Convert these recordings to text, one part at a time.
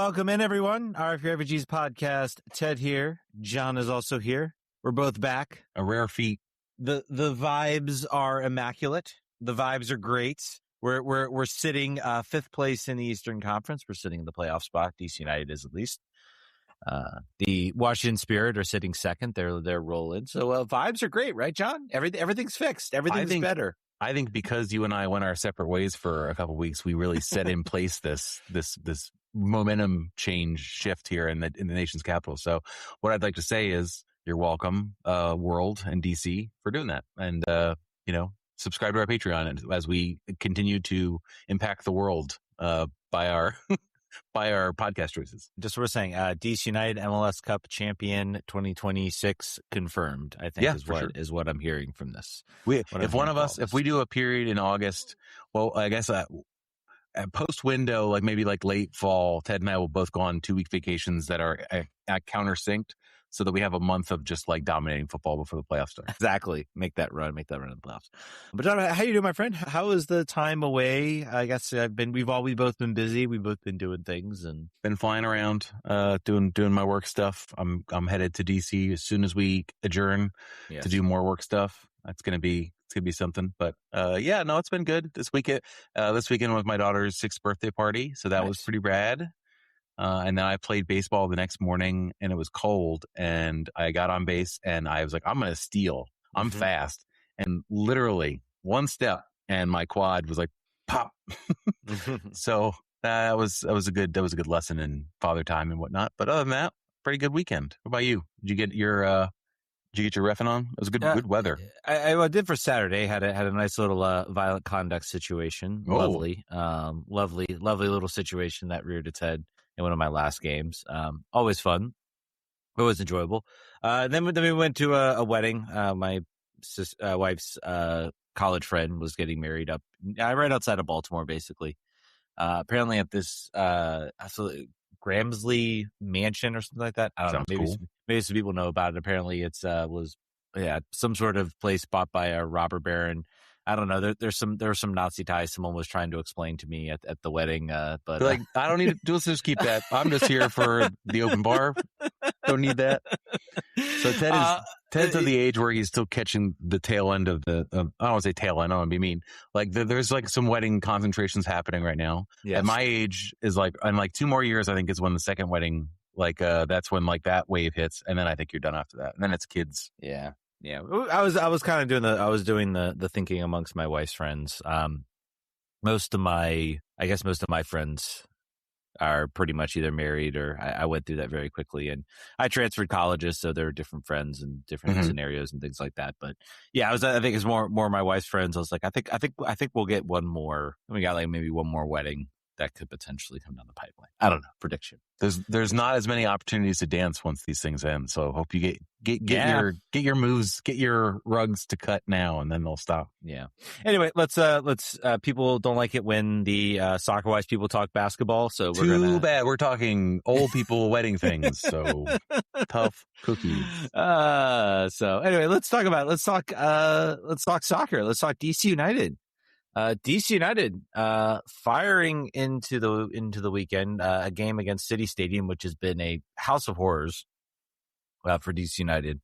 Welcome in, everyone. RFU Refugees podcast. Ted here. Jon is also here. We're both back. A rare feat. The vibes are immaculate. The vibes are great. We're sitting fifth place in the Eastern Conference. We're sitting in the playoff spot. DC United is, at least. The Washington Spirit are sitting second. They're rolling. So vibes are great, right, Jon? Everything's fixed. Everything's better. I think because you and I went our separate ways for a couple of weeks, we really set in place this momentum change shift here in the nation's capital. So what I'd like to say is you're welcome, world and DC, for doing that. And, subscribe to our Patreon as we continue to impact the world by our by our podcast choices. Just what we're saying, DC United MLS Cup champion 2026 confirmed, I think, is what I'm hearing from this. If we do a period in August, well, I guess at post window, maybe late fall, Ted and I will both go on 2-week vacations that are countersynced, so that we have a month of just dominating football before the playoffs start. Exactly. Make that run in the playoffs. But Jon, how you doing, my friend? How is the time away? I guess we've both been busy. We've both been doing things and been flying around, doing my work stuff. I'm headed to DC as soon as we adjourn to do more work stuff. It's gonna be something. But it's been good this weekend. This weekend was my daughter's 6th birthday party, so that was pretty rad. And then I played baseball the next morning, and it was cold, and I got on base, and I was like, I'm going to steal. I'm fast. And literally one step, and my quad was like, pop. So that was a good lesson in father time and whatnot. But other than that, pretty good weekend. What about you? Did you get your reffing on? It was good weather. I did for Saturday. Had a nice little violent conduct situation. Oh. Lovely little situation that reared its head in one of my last games. Always fun. Always enjoyable. Then we went to a wedding. My wife's college friend was getting married up right outside of Baltimore, basically. Apparently at this Gramsley Mansion or something like that. I don't know. Maybe some people know about it. Apparently it's was some sort of place bought by a robber baron. I don't know. There were some Nazi ties someone was trying to explain to me at the wedding. But I don't need to just keep that. I'm just here for the open bar. Don't need that. So Ted's at the age where he's still catching the tail end of I don't want to say tail end. I don't want to be mean. There's some wedding concentrations happening right now. Yes. At my age is in 2 more years, I think is when the second wedding, that's when that wave hits. And then I think you're done after that. And then it's kids. Yeah. Yeah, I was kind of doing the thinking amongst my wife's friends. Most of my friends are pretty much either married or I went through that very quickly, and I transferred colleges, so there are different friends and different scenarios and things like that. But yeah, I think it's more my wife's friends. I was like, I think we'll get one more. We got maybe one more wedding that could potentially come down the pipeline. I don't know. Prediction. There's not as many opportunities to dance once these things end. So hope you get your moves, get your rugs to cut now, and then they'll stop. Yeah. Anyway, let's people don't like it when the soccer wise people talk basketball. So too bad. We're talking old people wedding things. So tough cookies. So anyway, let's talk soccer. Let's talk DC United. DC United firing into the weekend, a game against City Stadium, which has been a house of horrors for DC United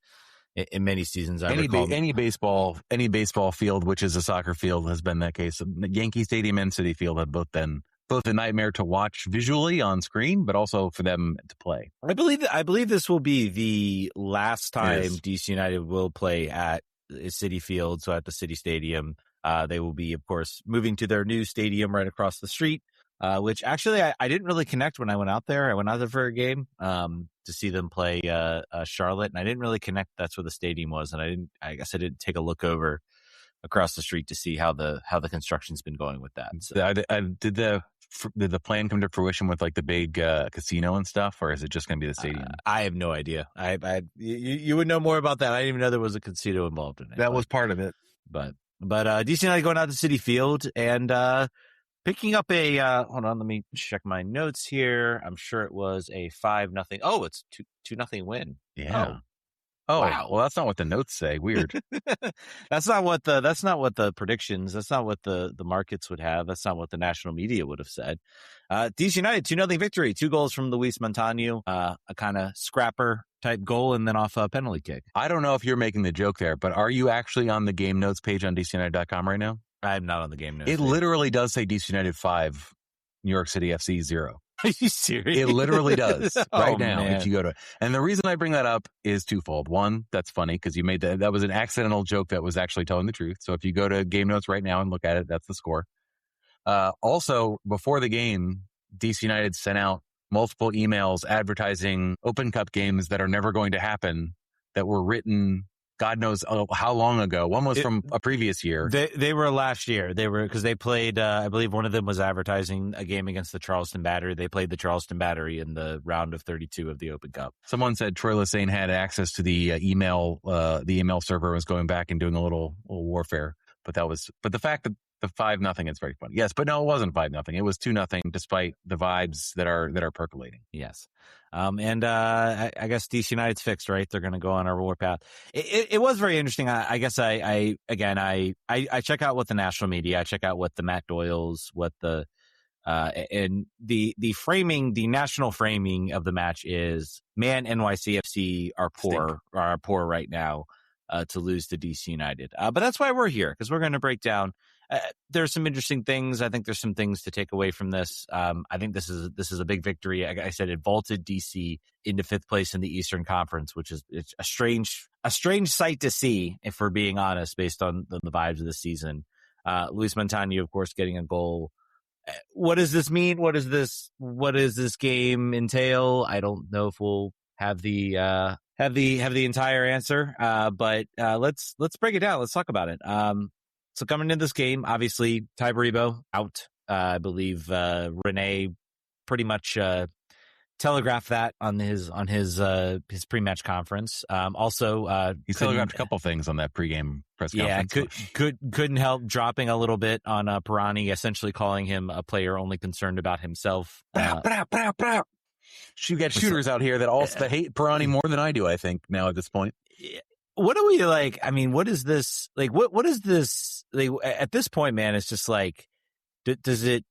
in many seasons. Any baseball field, which is a soccer field, has been that case. Yankee Stadium and City Field have both been a nightmare to watch visually on screen, but also for them to play. I believe this will be the last time DC United will play at City Field, so at the City Stadium. They will be, of course, moving to their new stadium right across the street, which actually I didn't really connect when I went out there. I went out there for a game to see them play Charlotte, and I didn't really connect that's where the stadium was, and I guess I didn't take a look over across the street to see how the construction's been going with that. So. Did the plan come to fruition with the big casino and stuff, or is it just going to be the stadium? I have no idea. You would know more about that. I didn't even know there was a casino involved in it. That was part of it, but DC United going out to City Field and picking up a hold on, let me check my notes here. I'm sure it was a 5-0. Oh, it's 2-0 win. Yeah. Oh, Oh, wow. Well, that's not what the notes say. Weird. That's not what the predictions, that's not what the markets would have. That's not what the national media would have said. DC United, 2-0 victory, 2 goals from Luis Munteanu, a kind of scrapper type goal, and then off a penalty kick. I don't know if you're making the joke there, but are you actually on the game notes page on DCUnited.com right now? I'm not on the game notes. It literally does say DC United 5, New York City FC 0. Are you serious? It literally does right now. Man. If you go to, and the reason I bring that up is twofold. One, that's funny because you made that was an accidental joke that was actually telling the truth. So if you go to game notes right now and look at it, that's the score. Also, before the game, DC United sent out multiple emails advertising Open Cup games that are never going to happen that were written God knows how long ago. One was from a previous year. They were last year. They were because they played. I believe one of them was advertising a game against the Charleston Battery. They played the Charleston Battery in the round of 32 of the Open Cup. Someone said Troy Lesane had access to the email. The email server was going back and doing a little warfare. But the fact that the 5-0 is very funny. Yes, but no, it wasn't 5-0. It was 2-0, despite the vibes that are percolating. Yes. I guess DC United's fixed, right? They're going to go on a war path. It was very interesting. I guess I check out what the national media, I check out what the Matt Doyles, what the, and the framing, the national framing of the match is, man, NYCFC are poor right now, to lose to DC United. But that's why we're here, because we're going to break down. There's some interesting things. I think there's some things to take away from this. I think this is a big victory. I said it vaulted DC into 5th place in the Eastern Conference, which is it's a strange sight to see, if we're being honest, based on the vibes of the season. Luis Munteanu, of course, getting a goal. What does this mean? What does this game entail? I don't know if we'll have the entire answer. But let's break it down. Let's talk about it. So coming into this game, obviously, Tai Baribo out. I believe Renée pretty much telegraphed that on his pre-match conference. Also, he telegraphed a couple things on that pregame press conference. Yeah, couldn't help dropping a little bit on Pirani, essentially calling him a player only concerned about himself. You got shooters out here that hate Pirani more than I do, I think, now at this point. What do we like? I mean, what is this? Like, what is this? Like, at this point, man, it's just like, does it?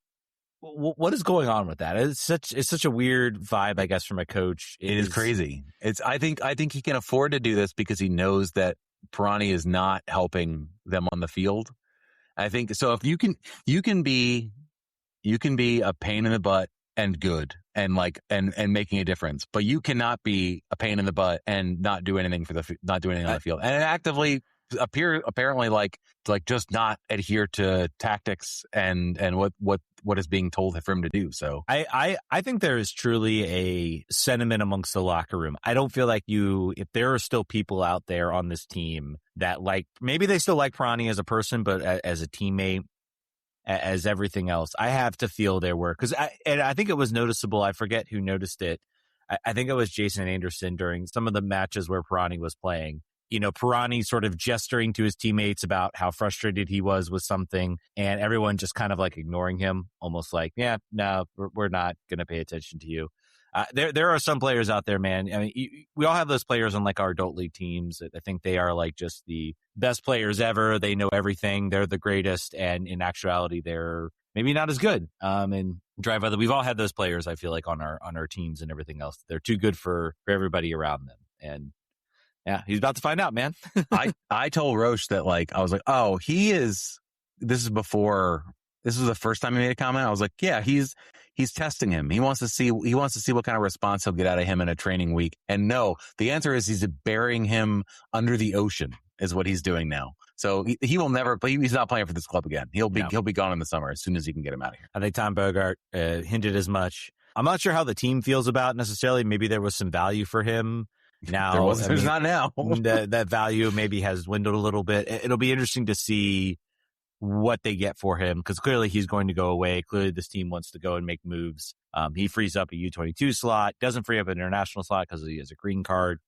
What is going on with that? It's such a weird vibe, I guess, from a coach. It is crazy. I think he can afford to do this because he knows that Pirani is not helping them on the field. I think so. If you can be a pain in the butt and good and making a difference, but you cannot be a pain in the butt and not do anything on the field and actively apparently like just not adhere to tactics and what is being told for him to do. So I think there is truly a sentiment amongst the locker room. I don't feel like if there are still people out there on this team that maybe they still like Pirani as a person, but as a teammate, as everything else, I have to feel their work. And I think it was noticeable. I forget who noticed it. I think it was Jason Anderson during some of the matches where Pirani was playing. Pirani sort of gesturing to his teammates about how frustrated he was with something, and everyone just kind of like ignoring him, almost like, yeah, no, we're not going to pay attention to you. There are some players out there, man. I mean, we all have those players on like our adult league teams. I think they are like just the best players ever. They know everything. They're the greatest. And in actuality, they're maybe not as good. And drive other. We've all had those players, I feel like, on our teams and everything else. They're too good for everybody around them. And yeah, he's about to find out, man. I told Roche that I was like, oh, this is the first time he made a comment. I was like, yeah, he's testing him. He wants to see what kind of response he'll get out of him in a training week. And no, the answer is he's burying him under the ocean is what he's doing now. So he will never play. He's not playing for this club again. He'll be gone in the summer as soon as he can get him out of here. I think Tom Bogart hinted as much. I'm not sure how the team feels about it necessarily. Maybe there was some value for him. Now there's not now. that value maybe has dwindled a little bit. It'll be interesting to see what they get for him, because clearly he's going to go away. Clearly this team wants to go and make moves. He frees up a U22 slot, doesn't free up an international slot because he has a green card.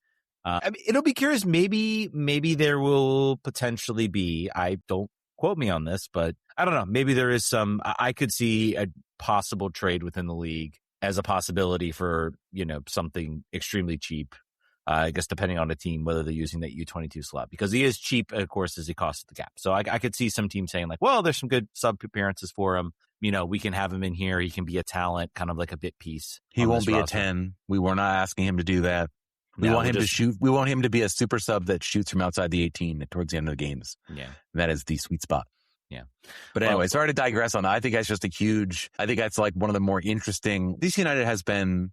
I mean, it'll be curious. Maybe there will potentially be, I don't quote me on this, but I don't know. Maybe there is I could see a possible trade within the league as a possibility for, something extremely cheap. I guess depending on the team, whether they're using that U22 slot, because he is cheap, of course, as he costs the cap. So I could see some teams saying like, well, there's some good sub appearances for him. We can have him in here. He can be a talent, kind of like a bit piece. He won't be roster. A 10. We were not asking him to do that. We want him to shoot. We want him to be a super sub that shoots from outside the 18 towards the end of the games. Yeah. And that is the sweet spot. Yeah. But anyway, sorry to digress on that. I think that's just I think that's like one of the more interesting. DC United has been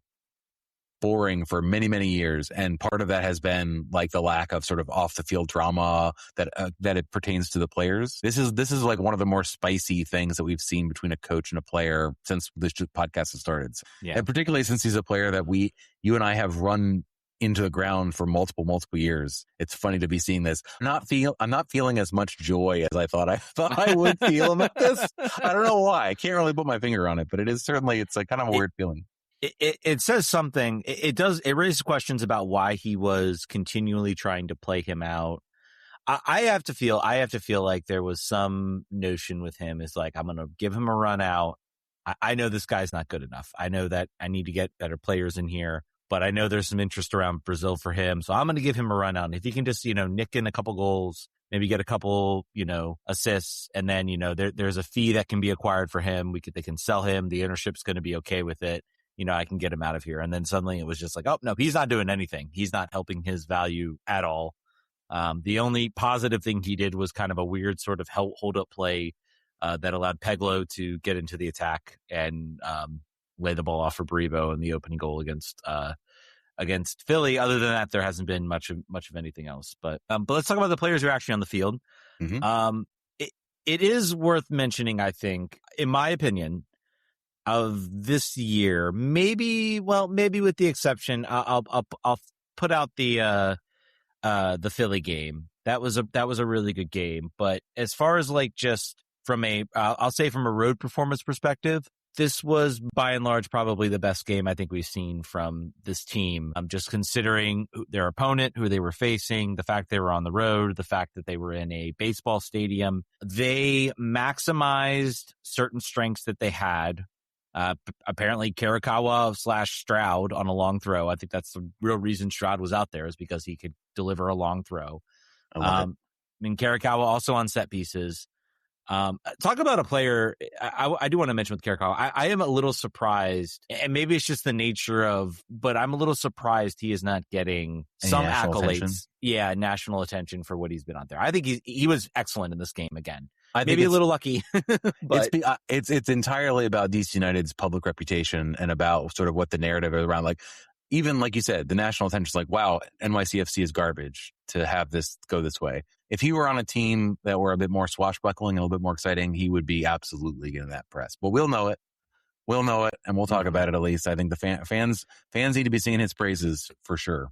boring for many, many years. And part of that has been like the lack of sort of off the field drama that it pertains to the players. This is like one of the more spicy things that we've seen between a coach and a player since this podcast has started. Yeah. And particularly since he's a player that you and I have run into the ground for multiple years. It's funny to be seeing this. I'm not feeling as much joy as I thought I would feel at this. I don't know why. I can't really put my finger on it, but it's a kind of a weird feeling. It says something. It raises questions about why he was continually trying to play him out. I have to feel like there was some notion with him is like, I'm going to give him a run out. I know this guy's not good enough. I know that I need to get better players in here, but I know there's some interest around Brazil for him. So I'm going to give him a run out. And if he can just, nick in a couple goals, maybe get a couple, assists, and then, there's a fee that can be acquired for him. They can sell him. The ownership's going to be okay with it. I can get him out of here. And then suddenly it was just like, oh, no, he's not doing anything. He's not helping his value at all. The only positive thing he did was kind of a weird sort of hold up play that allowed Peglo to get into the attack and lay the ball off for Baribo in the opening goal against Philly. Other than that, there hasn't been much of anything else. But let's talk about the players who are actually on the field. Mm-hmm. It is worth mentioning, I think, in my opinion, of this year, maybe with the exception, I'll put out the Philly game. That was a really good game. But as far as like just from I'll say from a road performance perspective, this was by and large probably the best game I think we've seen from this team. Just considering their opponent, who they were facing, the fact they were on the road, the fact that they were in a baseball stadium, they maximized certain strengths that they had. Apparently Kurokawa / Stroud on a long throw. I think that's the real reason Stroud was out there, is because he could deliver a long throw. I mean, Kurokawa also on set pieces. Talk about a player. I do want to mention with Kurokawa, I am a little surprised, and maybe it's just the nature but I'm a little surprised he is not getting some accolades. Attention? Yeah, national attention for what he's been out there. I think he was excellent in this game again. Maybe a little lucky, but it's entirely about DC United's public reputation and about sort of what the narrative is around. Like, even like you said, the national attention is like, wow, NYCFC is garbage to have this go this way. If he were on a team that were a bit more swashbuckling and a little bit more exciting, he would be absolutely getting that press. But we'll know it. We'll know it, and we'll talk about it at least. I think the fans need to be singing his praises for sure.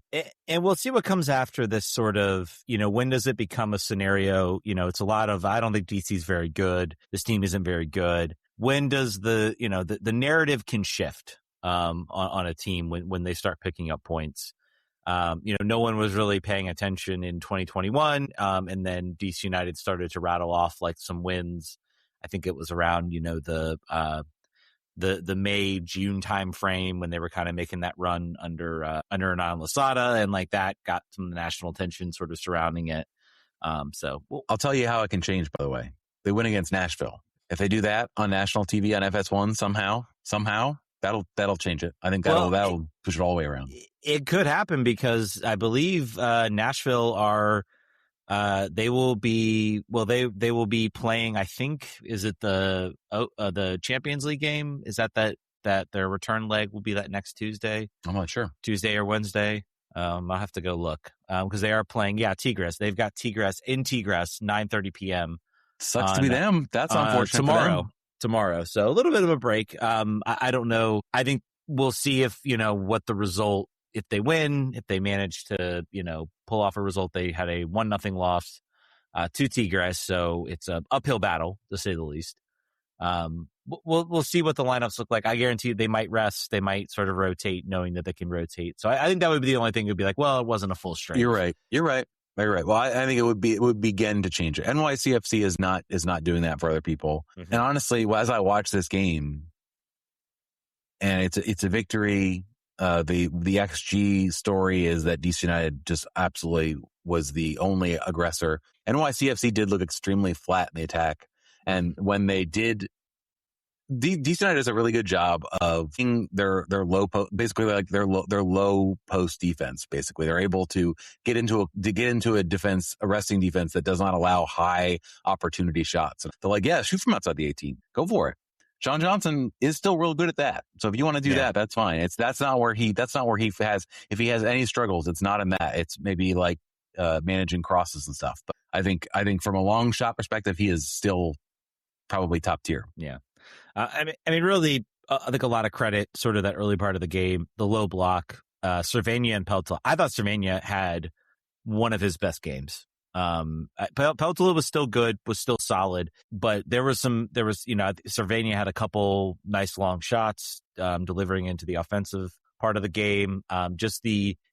And we'll see what comes after this sort of, when does it become a scenario? It's a lot of, I don't think DC's very good. This team isn't very good. When does the narrative can shift on a team when they start picking up points? No one was really paying attention in 2021. And then DC United started to rattle off like some wins. I think it was around, the May, June time frame when they were kind of making that run under Hernan Losada, and like that got some national attention sort of surrounding it. I'll tell you how it can change, by the way. They win against Nashville. If they do that on national TV on FS1 somehow, that'll change it. I think that'll push it all the way around. It could happen because I believe Nashville are they will be playing, I think, is it the Champions League game? Is that their return leg will be that next Tuesday? I'm not sure. Tuesday or Wednesday. I'll have to go look because they are playing. Yeah, Tigres. They've got Tigres in Tigres, 9:30 p.m. Sucks to be them. That's unfortunate. Tomorrow. So a little bit of a break. I don't know. I think we'll see if what the result. If they win, if they manage to, pull off a result. They had a 1-0 loss to Tigres, so it's an uphill battle, to say the least. We'll see what the lineups look like. I guarantee you they might rest. They might sort of rotate, knowing that they can rotate. So I think that would be the only thing. Would be like, well, it wasn't a full strength. You're right. Very right. Well, I think it would begin to change it. NYCFC is not doing that for other people. Mm-hmm. And honestly, as I watch this game, and it's a victory the XG story is that DC United just absolutely was the only aggressor. NYCFC did look extremely flat in the attack, and when they did, DC United does a really good job of their low post, basically like their low post defense. Basically, they're able to get into a defense, a resting defense that does not allow high opportunity shots. They're like, yeah, shoot from outside the 18, go for it. John Johnson is still real good at that. So if you want to do that, that's fine. That's not where he has, if he has any struggles, it's not in that. It's maybe like managing crosses and stuff. But I think from a long shot perspective, he is still probably top tier. Yeah. I mean, really, I think a lot of credit, sort of that early part of the game, the low block, Servania and Peltola. I thought Servania had one of his best games. Peltola was still good, was still solid, but Servania had a couple nice long shots, delivering into the offensive part of the game.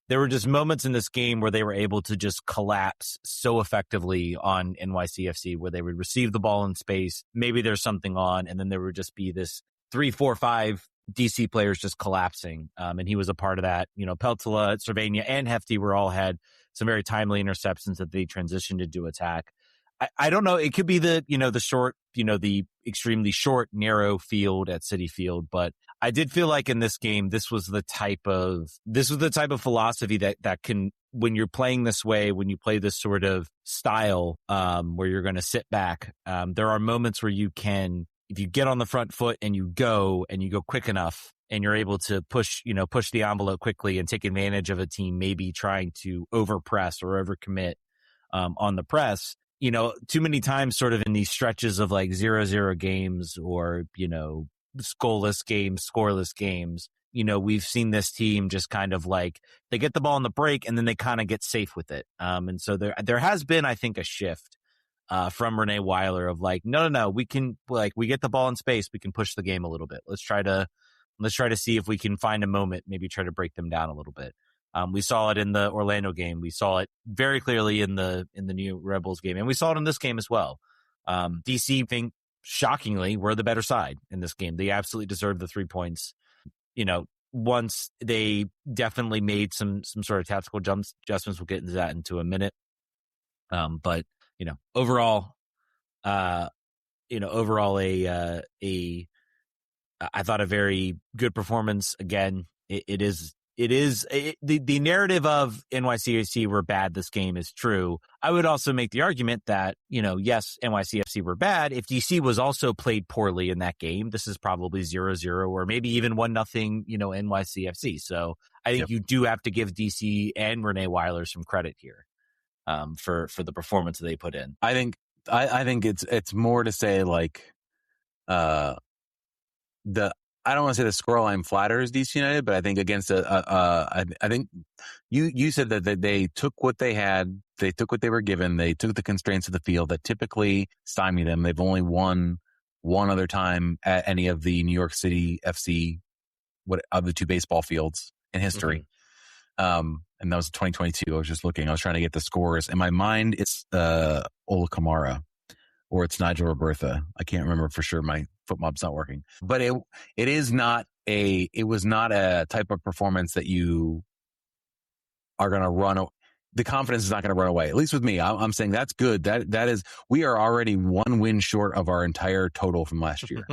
There were just moments in this game where they were able to just collapse so effectively on NYCFC, where they would receive the ball in space. Maybe there's something on, and then there would just be this 3, 4, 5 DC players just collapsing. And he was a part of that. Peltola, Servania, and Hefti had some very timely interceptions that they transitioned into attack. I don't know. It could be the short, the extremely short, narrow field at Citi Field, but I did feel like in this game, this was the type of philosophy that can, when you're playing this way, when you play this sort of style, where you're going to sit back, there are moments where you can, if you get on the front foot and you go quick enough, and you're able to push the envelope quickly and take advantage of a team maybe trying to overpress or overcommit on the press. Too many times sort of in these stretches of like 0-0 games or, scoreless games, we've seen this team just kind of like, they get the ball in the break and then they kind of get safe with it. And so there has been, I think, a shift from Renée Weiler of like, no, we can, like, we get the ball in space, we can push the game a little bit. Let's try to see if we can find a moment, maybe try to break them down a little bit. We saw it in the Orlando game. We saw it very clearly in the New Rebels game, and we saw it in this game as well. DC, I think, shockingly, were the better side in this game. They absolutely deserved the 3 points. Once they definitely made some sort of tactical adjustments. We'll get into that into a minute. But overall, I thought a very good performance. Again, the narrative of NYCFC were bad this game is true. I would also make the argument that, yes, NYCFC were bad. If DC was also played poorly in that game, this is probably 0-0 or maybe even 1-0, NYCFC. So I think you do have to give DC and Renée Weiler some credit here, for the performance that they put in. I think it's more to say like, I don't want to say the scoreline flatters DC United, but I think against I think you said that they took what they had, they took what they were given, they took the constraints of the field that typically stymie them. They've only won one other time at any of the New York City FC, of the 2 baseball fields in history. Mm-hmm. And that was 2022. I was just looking. I was trying to get the scores. In my mind, it's Ola Kamara or it's Nigel Robertha. I can't remember for sure. My foot mob's not working. But it was not a type of performance that you are going to run. The confidence is not going to run away. At least with me, I'm saying that's good. That is, we are already 1 win short of our entire total from last year.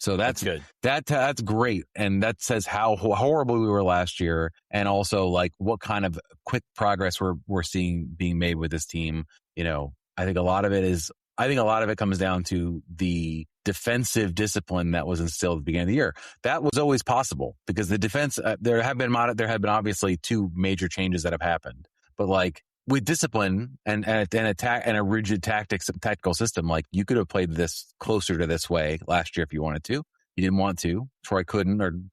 So that's good. That's great. And that says how horrible we were last year. And also like what kind of quick progress we're seeing being made with this team. I think a lot of it comes down to the defensive discipline that was instilled at the beginning of the year. That was always possible because the defense, there have been obviously 2 major changes that have happened, but like with discipline and attack and a rigid tactical system, like you could have played this closer to this way last year if you wanted to. You didn't want to. Troy couldn't do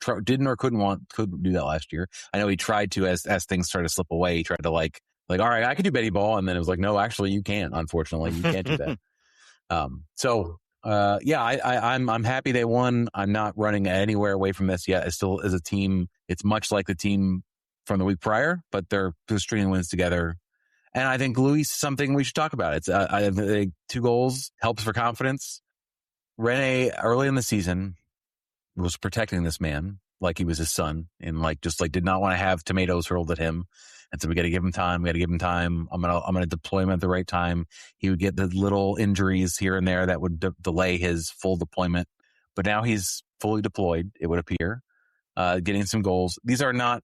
that last year. I know he tried to as things started to slip away. He tried to like, all right, I could do Betty Ball. And then it was like, no, actually you can't. Unfortunately, you can't do that. I'm happy they won. I'm not running anywhere away from this yet. It's still, as a team, it's much like the team from the week prior, but they're stringing wins together. And I think Luis is something we should talk about. It's I think 2 goals helps for confidence. Renée early in the season was protecting this man. like he was his son, and like just like did not want to have tomatoes hurled at him. And so we got to give him time. I'm gonna deploy him at the right time. He would get the little injuries here and there that would delay his full deployment. But now he's fully deployed, it would appear, getting some goals. These are not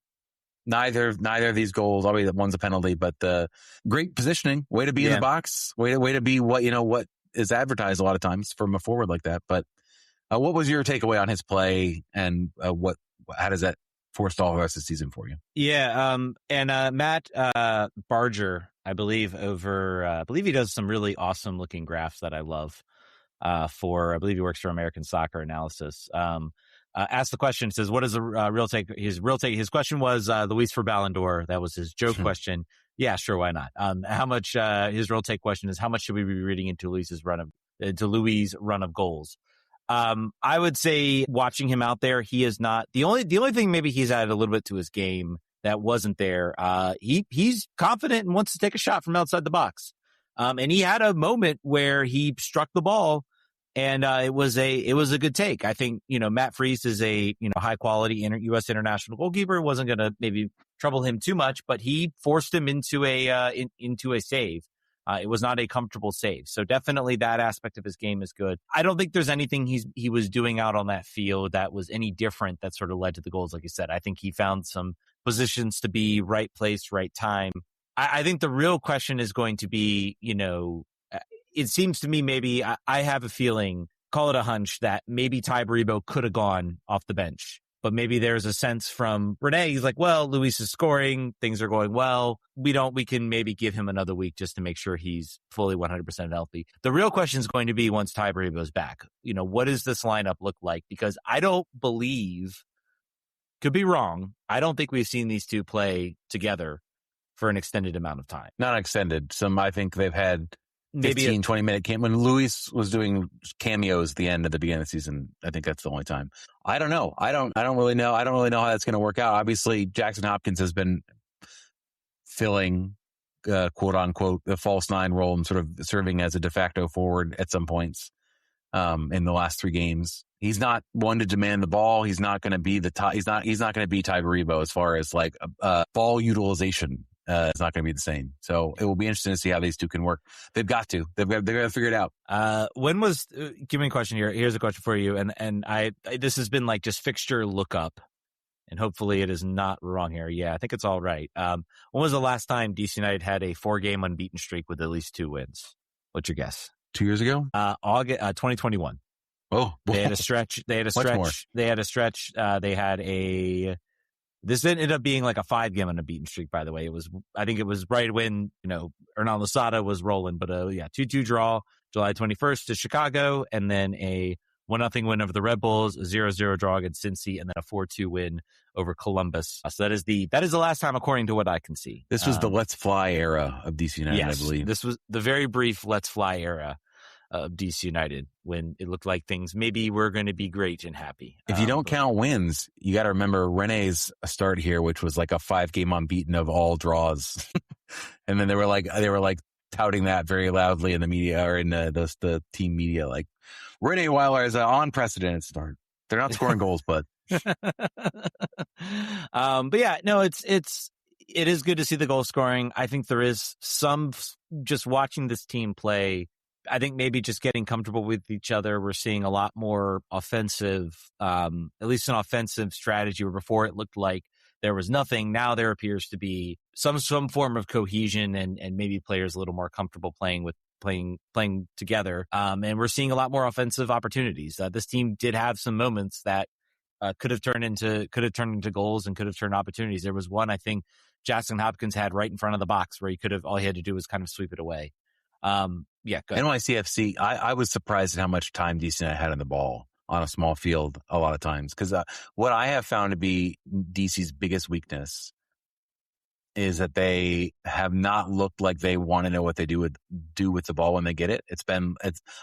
neither of these goals. Obviously, one's a penalty, but the great positioning, way to be in the box, way to be what is advertised a lot of times from a forward like that. But what was your takeaway on his play, and how does that forestall the rest of the season for you? Yeah, and Matt Barger, I believe he does some really awesome looking graphs that I love. I believe he works for American Soccer Analysis. Asked the question, says, "What is the real take?" His question was Luis for Ballon d'Or. That was his joke question. Yeah, sure, why not? How much? His real take question is, how much should we be reading into Luis' run of goals? I would say watching him out there, he is not the only thing maybe he's added a little bit to his game that wasn't there. He's confident and wants to take a shot from outside the box. And he had a moment where he struck the ball, and it was a good take. I think, Matt Freese is a, high quality U.S. international goalkeeper. It wasn't going to maybe trouble him too much, but he forced him into a save. It was not a comfortable save. So definitely that aspect of his game is good. I don't think there's anything he was doing out on that field that was any different that sort of led to the goals. Like you said, I think he found some positions to be right place, right time. I think the real question is going to be, it seems to me, maybe I have a feeling, call it a hunch, that maybe Tai Baribo could have gone off the bench. But maybe there's a sense from Renée, he's like, well, Luis is scoring, things are going well. We can maybe give him another week just to make sure he's fully 100% healthy. The real question is going to be, once Tai Baribo's back, what does this lineup look like? Because I don't believe, could be wrong, I don't think we've seen these two play together for an extended amount of time. Not extended. I think they've had 15, 20-minute camp. When Luis was doing cameos at the end of the beginning of the season, I think that's the only time. I don't know. I don't really know. I don't really know how that's going to work out. Obviously, Jackson Hopkins has been filling, quote unquote, the false nine role and sort of serving as a de facto forward at some points in the last 3 games. He's not one to demand the ball. He's not going to be he's not going to be Tai Baribo as far as like ball utilization. It's not going to be the same. So it will be interesting to see how these two can work. They've got to figure it out. Give me a question here. Here's a question for you. And this has been like just fixture lookup, and hopefully it is not wrong here. Yeah, I think it's all right. When was the last time DC United had a 4-game unbeaten streak with at least 2 wins? What's your guess? 2 years ago? August 2021. Oh, they had a stretch. This ended up being like a 5-game unbeaten streak, by the way. I think it was right when, Hernan Losada was rolling, but 2-2 draw, July 21st to Chicago, and then a 1-0 win over the Red Bulls, a 0-0 draw against Cincy, and then a 4-2 win over Columbus. So that is the last time, according to what I can see. This was the Let's Fly era of DC United, yes, I believe. This was the very brief Let's Fly era of DC United, when it looked like things maybe were going to be great and happy. If you don't count wins, you got to remember René's start here, which was like a 5-game unbeaten of all draws. And then they were like touting that very loudly in the media, or in the team media, like Renée Weiler is an unprecedented start. They're not scoring goals, but but yeah, no, it is good to see the goal scoring. I think there is some, just watching this team play, I think maybe just getting comfortable with each other. We're seeing a lot more offensive, at least an offensive strategy, where before it looked like there was nothing. Now there appears to be some form of cohesion, and maybe players a little more comfortable playing together. And we're seeing a lot more offensive opportunities. This team did have some moments that could have turned into goals and could have turned opportunities. There was one, I think, Jackson Hopkins had right in front of the box, where all he had to do was kind of sweep it away. Yeah, go ahead. NYCFC, I was surprised at how much time DC United had on the ball on a small field a lot of times. Because what I have found to be DC's biggest weakness is that they have not looked like they want to know what they do with the ball when they get it.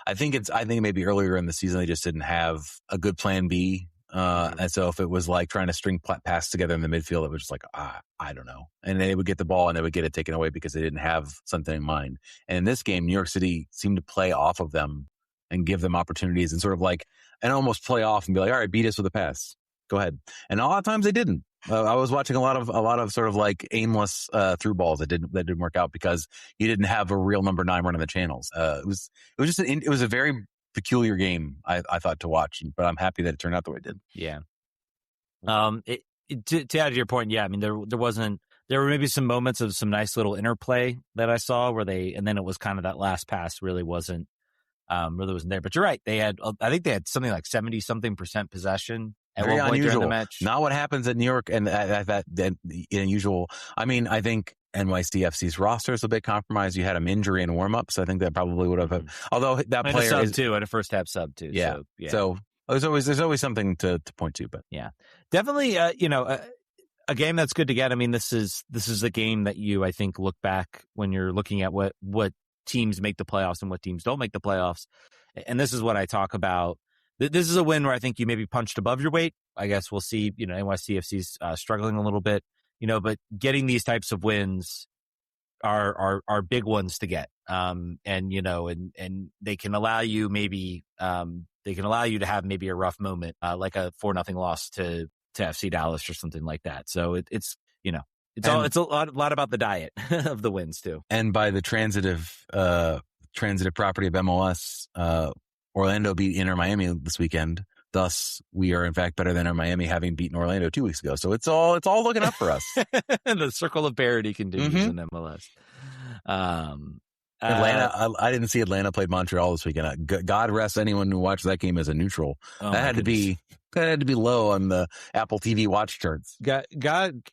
I think maybe earlier in the season they just didn't have a good plan B. And so if it was like trying to string pass together in the midfield, it was just like, I don't know. And they would get the ball and they would get it taken away because they didn't have something in mind. And in this game, New York City seemed to play off of them and give them opportunities and sort of like, and almost play off and be like, all right, beat us with a pass. go ahead. And a lot of times they didn't. I was watching a lot of sort of like aimless through balls that didn't work out because you didn't have a real number 9 running the channels. It was a very peculiar game, I thought, to watch, but I'm happy that it turned out the way it did. Yeah. To add to your point, yeah, I mean, there were maybe some moments of some nice little interplay that I saw and then it was kind of that last pass really wasn't there. But you're right. I think they had something like 70-something% possession at Very one point unusual. during the match. Not what happens at New York and that unusual. I mean, I think NYCFC's roster is a bit compromised. You had an injury in warm-up, so I think that probably would have. Although that and player is too, and a first half sub too. Yeah. So there's always something to point to. But yeah, definitely. A game that's good to get. I mean, this is a game that you, I think, look back when you're looking at what teams make the playoffs and what teams don't make the playoffs. And this is what I talk about. This is a win where I think you maybe punched above your weight. I guess we'll see. NYCFC's struggling a little bit. But getting these types of wins are big ones to get. And they can allow you to have maybe a rough moment, like a 4-0 loss to FC Dallas or something like that. So it's a lot about the diet of the wins too. And by the transitive property of MLS, Orlando beat Inter Miami this weekend. Thus, we are in fact better than Inter Miami, having beaten Orlando 2 weeks ago. So it's all looking up for us. The circle of parity continues in MLS. Atlanta. I didn't see Atlanta played Montreal this weekend. God rest anyone who watched that game as a neutral. That had to be low on the Apple TV watch charts. God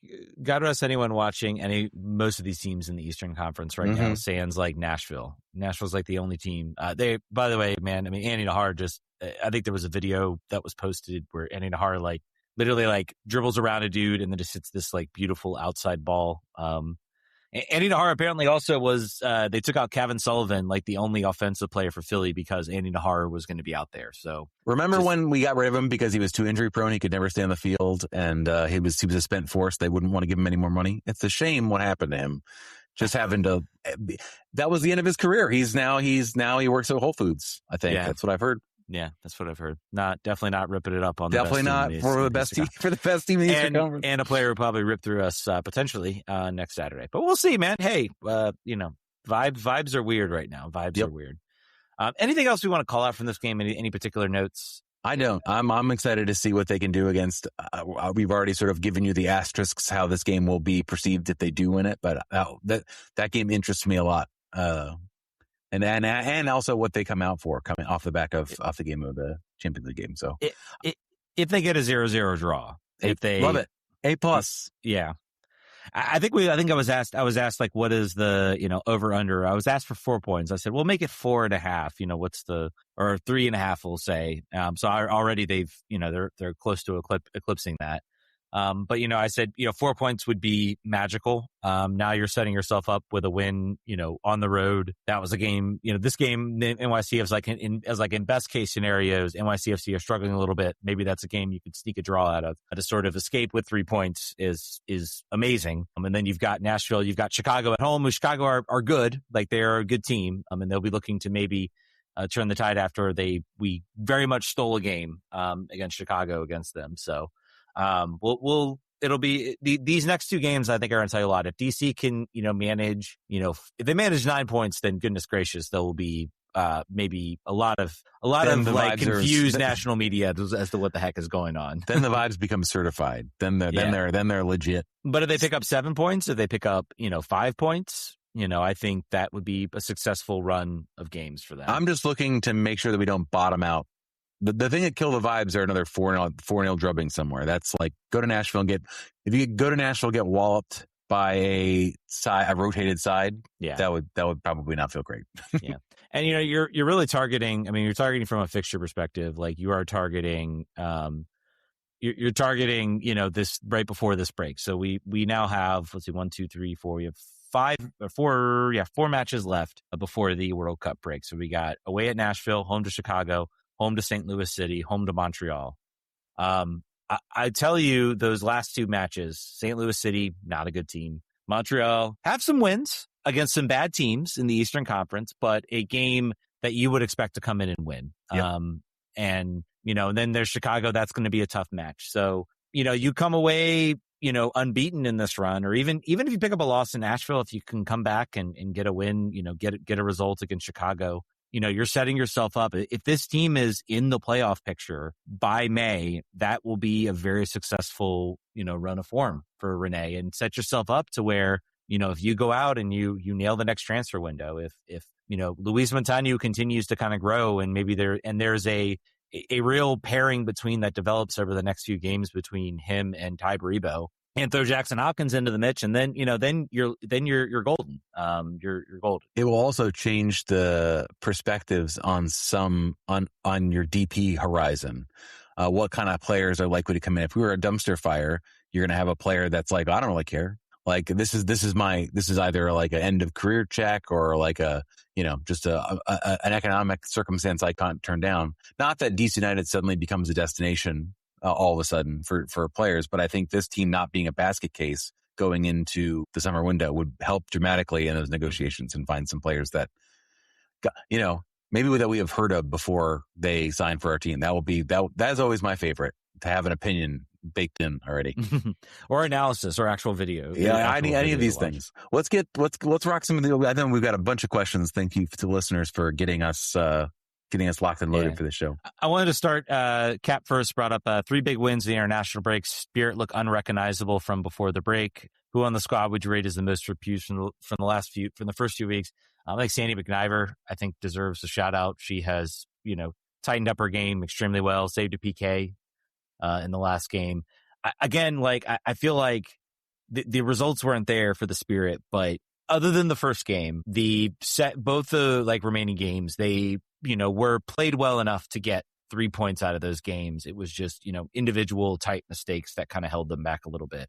rest anyone watching most of these teams in the Eastern Conference right now. Sans like Nashville. Nashville's like the only team. By the way, man. I mean, Andy Nahar I think there was a video that was posted where Andy Nahar literally dribbles around a dude and then just hits this like beautiful outside ball. Andy Nahar apparently also was, they took out Kevin Sullivan, like the only offensive player for Philly because Andy Nahar was going to be out there. So remember when we got rid of him because he was too injury prone, he could never stay on the field, and he was a spent force. They wouldn't want to give him any more money. It's a shame what happened to him. Just having to, that was the end of his career. He works at Whole Foods. I think that's what I've heard. Yeah, that's what I've heard. Definitely not ripping it up on definitely the not for the best team for the best team in the Eastern Conference. And a player will probably rip through us potentially next Saturday. But we'll see, man. Hey, vibes are weird right now. Vibes are weird. Anything else we want to call out from this game? Any particular notes? I don't. I'm excited to see what they can do against. We've already sort of given you the asterisks how this game will be perceived if they do win it, but that game interests me a lot. And also what they come out for coming off the back of the game of the Champions League game. So if they get a 0-0 draw, if they love it, A+. Yeah. I think I was asked like, what is the, over under? I was asked for 4 points. I said, well, make it 4.5. What's or 3.5, we'll say. So already they've, they're close to eclipsing that. But, I said, 4 points would be magical. Now you're setting yourself up with a win, on the road. That was a game, this game, NYC was in best case scenarios, NYCFC are struggling a little bit. Maybe that's a game you could sneak a draw out of. To sort of escape with 3 points is amazing. And then you've got Nashville, you've got Chicago at home, who Chicago are good. Like they're a good team. And they'll be looking to maybe turn the tide after we very much stole a game against Chicago against them. So, it'll be these next 2 games. I think are going to tell you a lot. If DC can, manage, if they manage 9 points, then goodness gracious, there will be maybe a lot of like confused national media as to what the heck is going on. Then the vibes become certified. Then they're legit. But if they pick up 7 points, if they pick up 5 points, I think that would be a successful run of games for them. I'm just looking to make sure that we don't bottom out. The thing that kill the vibes are another 4-0 drubbing somewhere. That's like go to Nashville and get walloped by a rotated side. Yeah, that would probably not feel great. Yeah, and you're really targeting. I mean, you're targeting from a fixture perspective. Like you are targeting. You're targeting. This right before this break. So we now have 1, 2, 3, 4. We have 4 matches left before the World Cup break. So we got away at Nashville, home to Chicago, home to St. Louis City, home to Montreal. I tell you, those last 2 matches, St. Louis City, not a good team. Montreal have some wins against some bad teams in the Eastern Conference, but a game that you would expect to come in and win. Yep. And and then there's Chicago. That's going to be a tough match. So, you come away, unbeaten in this run, or even if you pick up a loss in Nashville, if you can come back and get a win, get a result against Chicago, you're setting yourself up. If this team is in the playoff picture by May, that will be a very successful, run of form for Renée, and set yourself up to where, if you go out and you nail the next transfer window, if Luis Munteanu continues to kind of grow, and maybe there's a real pairing between that develops over the next few games between him and Tai Baribo, and throw Jackson Hopkins into the mix, and then you're golden. You're golden. It will also change the perspectives on on your DP horizon. What kind of players are likely to come in? If we were a dumpster fire, you're going to have a player that's like, I don't really care. Like this is either like an end of career check, or like just an economic circumstance I can't turn down. Not that DC United suddenly becomes a destination all of a sudden for players, but I think this team not being a basket case going into the summer window would help dramatically in those negotiations, and find some players that, maybe that we have heard of before they sign for our team. That is always my favorite, to have an opinion baked in already, or analysis, or actual video. Yeah, any of these things. Let's rock some of the. I think we've got a bunch of questions. Thank you to listeners for getting us locked and loaded for the show. I wanted to start. Cap first brought up 3 big wins in the international break. Spirit look unrecognizable from before the break. Who on the squad would you rate as the most repute from the first few weeks? Like Sandy McNiver, I think deserves a shout out. She has tightened up her game extremely well. Saved a PK in the last game. I feel like the results weren't there for the Spirit, but other than the first game, both the remaining games, they were played well enough to get 3 points out of those games. It was just individual tight mistakes that kind of held them back a little bit.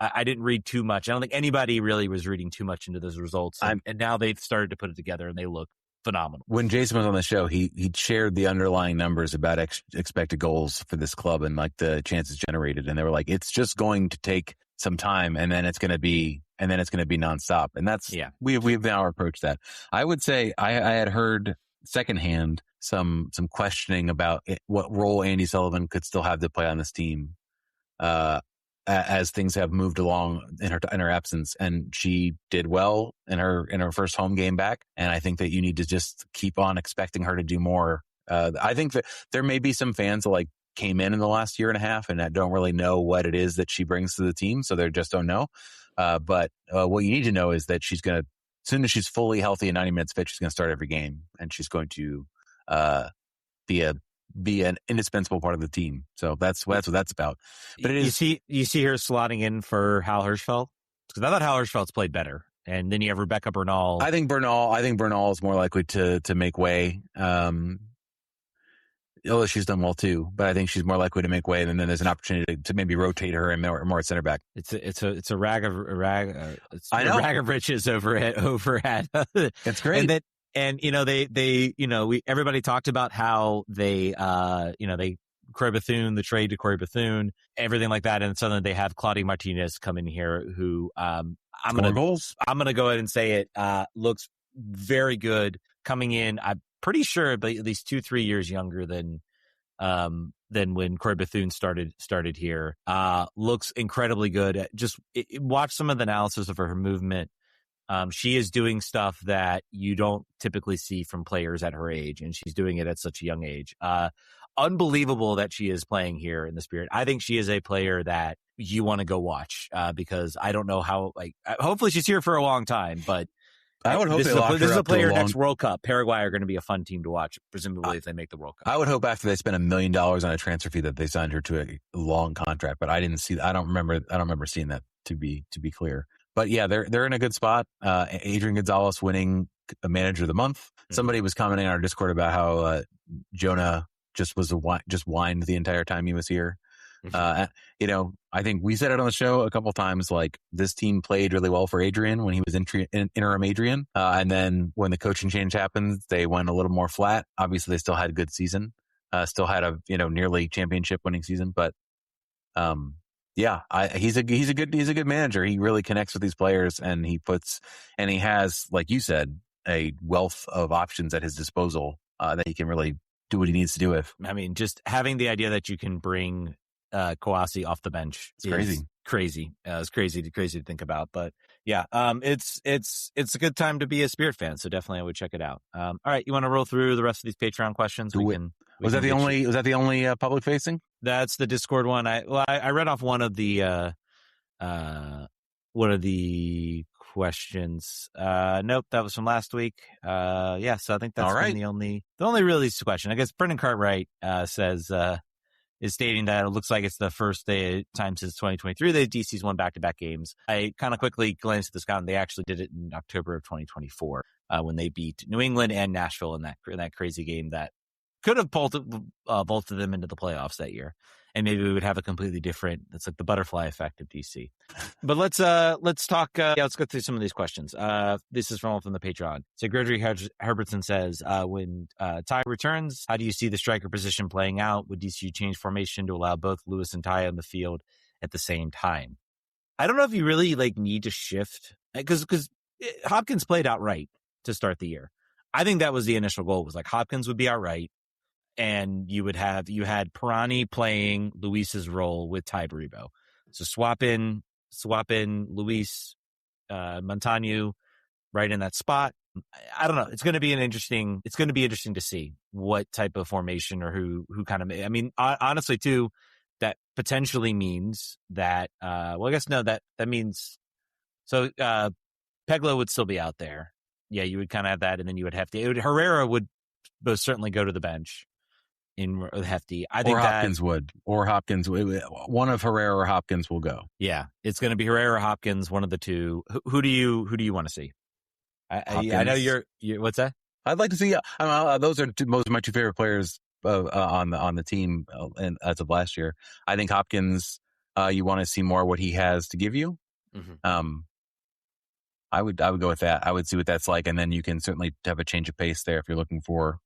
I didn't read too much. I don't think anybody really was reading too much into those results, and now they've started to put it together, and they look phenomenal. When Jason was on the show, he shared the underlying numbers about expected goals for this club and like the chances generated, and they were like, it's just going to take some time, and then it's going to be nonstop, and that's we've now approached that. I would say I had heard secondhand some questioning about what role Andy Sullivan could still have to play on this team as things have moved along in her absence, and she did well in her first home game back. And I think that you need to just keep on expecting her to do more. I think that there may be some fans that came in the last year and a half and that don't really know what it is that she brings to the team, so they just don't know. But what you need to know is that she's going to, as soon as she's fully healthy and 90 minutes fit, she's going to start every game, and she's going to be an indispensable part of the team. So that's what that's about. But it is, you see her slotting in for Hal Hirschfeld, because I thought Hal Hirschfeld's played better. And then you have Rebecca Bernal. I think Bernal is more likely to make way. Although she's done well too, but I think she's more likely to make way, and then there's an opportunity to maybe rotate her and more at center back. It's a rag of riches over at. It's great. Everybody talked about how they Corey Bethune, the trade to Corey Bethune, everything like that, and suddenly they have Claudia Martinez come in here, who I'm gonna go ahead and say it looks very good coming in. I'm pretty sure at least 2-3 years younger than when Corey Bethune started here. Looks incredibly good. Watch some of the analysis of her movement. She is doing stuff that you don't typically see from players at her age, and she's doing it at such a young age. Unbelievable that she is playing here in the Spirit. I think she is a player that you want to go watch, because I don't know how, hopefully she's here for a long time, but I would hope this is a player next World Cup. Paraguay are going to be a fun team to watch, presumably if they make the World Cup. I would hope after they spent $1 million on a transfer fee that they signed her to a long contract, but I didn't see that. I don't remember seeing that, to be clear. But yeah, they're in a good spot. Adrian Gonzalez winning Manager of the Month. Mm-hmm. Somebody was commenting on our Discord about how Jonah just whined the entire time he was here. Mm-hmm. I think we said it on the show a couple times, this team played really well for Adrian when he was interim Adrian. And then when the coaching change happened, they went a little more flat. Obviously they still had a good season, still had a, nearly championship winning season, but, yeah, he's a good manager. He really connects with these players, and he has, like you said, a wealth of options at his disposal, that he can really do what he needs to do with. I mean, just having the idea that you can bring Kouassi off the bench is crazy. It's crazy to think about. But yeah, it's a good time to be a Spirit fan. So definitely I would check it out. All right, you want to roll through the rest of these Patreon questions? Was that the only public facing? That's the Discord one. I read off one of the questions. Nope, that was from last week. Yeah, so I think that's been the only released question. I guess Brendan Cartwright says is stating that it looks like it's the first time since 2023 that DC's won back-to-back games. I kind of quickly glanced at this count. They actually did it in October of 2024 when they beat New England and Nashville in that crazy game that could have vaulted them into the playoffs that year. And maybe we would have a completely different, it's like the butterfly effect of DC. But let's talk, let's go through some of these questions. This is from the Patreon. So Gregory Herbertson says, when Tai returns, how do you see the striker position playing out? Would DC change formation to allow both Lewis and Tai on the field at the same time? I don't know if you really need to shift, because Hopkins played outright to start the year. I think that was the initial goal, was Hopkins would be outright. And you had Pirani playing Luis's role with Tai Baribo. So swap in Luis, Munteanu right in that spot. I don't know. It's going to be interesting to see what type of formation or who kind of, I mean, honestly too, that potentially means that, I guess no, that means, so, Peglo would still be out there. Yeah. You would kind of have that. And then you would have to, Herrera would most certainly go to the bench in Hefti. I think Hopkins would. One of Herrera or Hopkins will go. Yeah, it's going to be Herrera or Hopkins, one of the two. Who do you want to see? I know you're. What's that? I'd like to see. Those are most of my two favorite players on the team, and as of last year, I think Hopkins. You want to see more what he has to give you. Mm-hmm. I would go with that. I would see what that's like, and then you can certainly have a change of pace there if you're looking for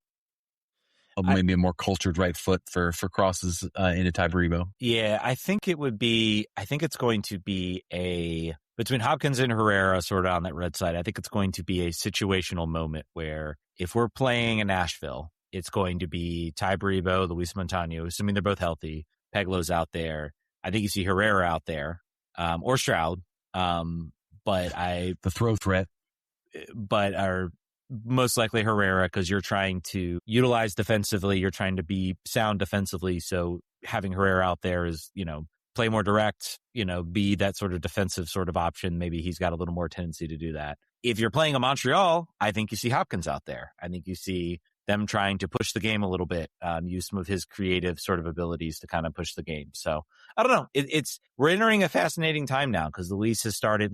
maybe a more cultured right foot for crosses into Tai Baribo. Yeah, I think it's going to be between Hopkins and Herrera sort of on that red side. I think it's going to be a situational moment where if we're playing in Nashville, it's going to be Tai Baribo, Luis Munteanu, assuming they're both healthy. Peglo's out there. I think you see Herrera out there, or Stroud. The throw threat, but are most likely Herrera, because you're trying to utilize defensively. You're trying to be sound defensively. So having Herrera out there is, play more direct, be that sort of defensive sort of option. Maybe he's got a little more tendency to do that. If you're playing a Montreal, I think you see Hopkins out there. I think you see them trying to push the game a little bit, use some of his creative sort of abilities to kind of push the game. So I don't know. We're entering a fascinating time now because Luis is starting.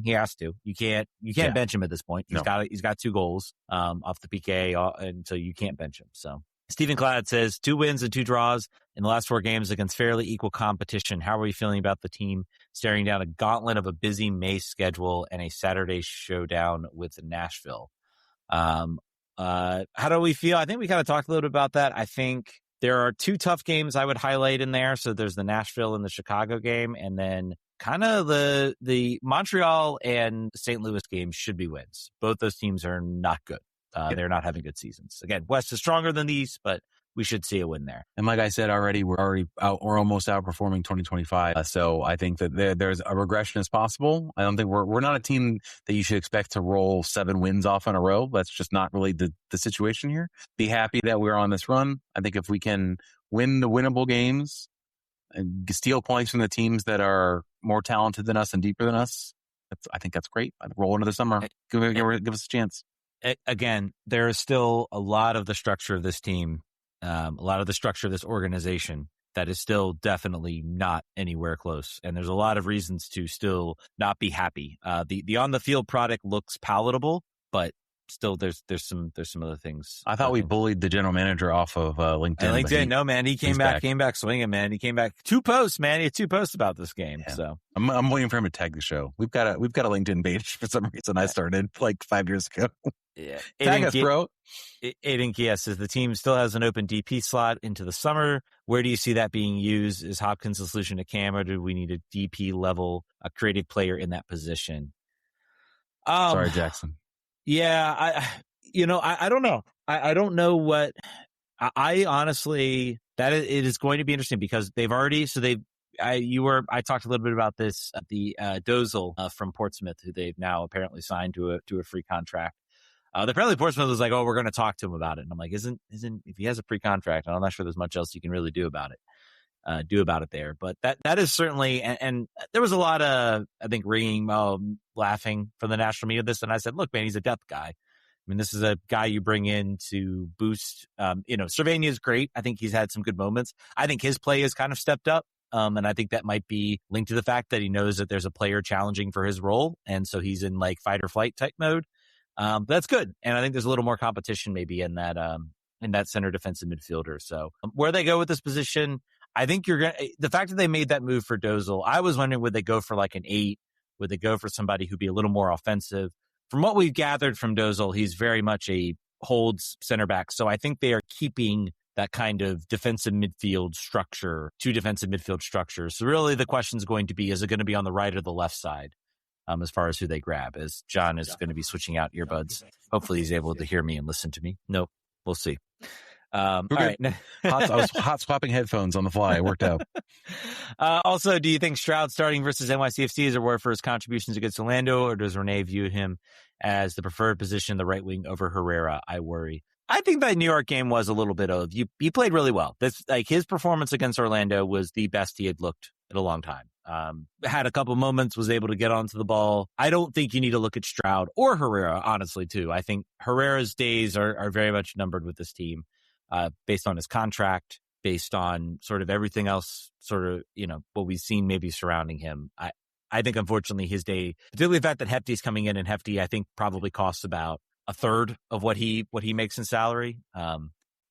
He has to. You can't bench him at this point. He's got 2 goals off the PK, and so you can't bench him. So Stephen Cladd says 2 wins and 2 draws in the last 4 games against fairly equal competition. How are we feeling about the team staring down a gauntlet of a busy May schedule and a Saturday showdown with Nashville? How do we feel? I think we kind of talked a little bit about that. I think there are 2 tough games I would highlight in there. So there's the Nashville and the Chicago game, and then kind of the Montreal and St. Louis games should be wins. Both those teams are not good. They're not having good seasons. Again, West is stronger than the East, but we should see a win there. And like I said already, we're almost outperforming 2025. So I think that there's a regression is possible. I don't think we're not a team that you should expect to roll 7 wins off in a row. That's just not really the situation here. Be happy that we're on this run. I think if we can win the winnable games and steal points from the teams that are more talented than us and deeper than us, I think that's great. I'd roll another summer. Give us a chance. Again, there is still a lot of the structure of this team, a lot of the structure of this organization that is still definitely not anywhere close. And there's a lot of reasons to still not be happy. The on the field product looks palatable, but still there's some other things. I thought we bullied the general manager off of LinkedIn. No, man, he came back swinging, man. He came back 2 posts, man. He had 2 posts about this game. Yeah. So I'm waiting for him to tag the show. We've got a LinkedIn page for some reason. I started like 5 years ago. Yeah. Tag us, bro. Aiden Kye says the team still has an open DP slot into the summer. Where do you see that being used? Is Hopkins the solution to Cam, or do we need a DP level, a creative player in that position? Sorry, Jackson. Yeah, I don't know. I don't know what I honestly, it is going to be interesting because they've already, I talked a little bit about this at the Dozel from Portsmouth, who they've now apparently signed to a free contract. Apparently Portsmouth was like, oh, we're going to talk to him about it. And I'm like, isn't if he has a free contract, I'm not sure there's much else you can really do about it there. But that is certainly, and there was a lot of, I think, laughing from the national media of this. And I said, look, man, he's a depth guy. I mean, this is a guy you bring in to boost, Servania is great. I think he's had some good moments. I think his play has kind of stepped up. And I think that might be linked to the fact that he knows that there's a player challenging for his role. And so he's in like fight or flight type mode. That's good. And I think there's a little more competition maybe in that center defensive midfielder. So where they go with this position, I think the fact that they made that move for Dozel, I was wondering, would they go for like an 8? Would they go for somebody who'd be a little more offensive? From what we've gathered from Dozel, he's very much a holds center back. So I think they are keeping that kind of defensive midfield structure, 2 defensive midfield structures. So really the question is going to be, is it going to be on the right or the left side? As far as who they grab, as John is going to be switching out earbuds. Hopefully he's able to hear me and listen to me. Nope. We'll see. All right. I was hot swapping headphones on the fly. It worked out. Also, do you think Stroud starting versus NYCFC is a reward for his contributions against Orlando, or does Renée view him as the preferred position, the right wing over Herrera? I worry. I think that New York game was a little bit of, he played really well. That's like his performance against Orlando was the best he had looked in a long time. Had a couple moments, was able to get onto the ball. I don't think you need to look at Stroud or Herrera, honestly, too. I think Herrera's days are very much numbered with this team, based on his contract, based on sort of everything else, sort of, what we've seen maybe surrounding him. I think, unfortunately, his day, particularly the fact that Hefti's coming in, and Hefti, I think, probably costs about a third of what he makes in salary.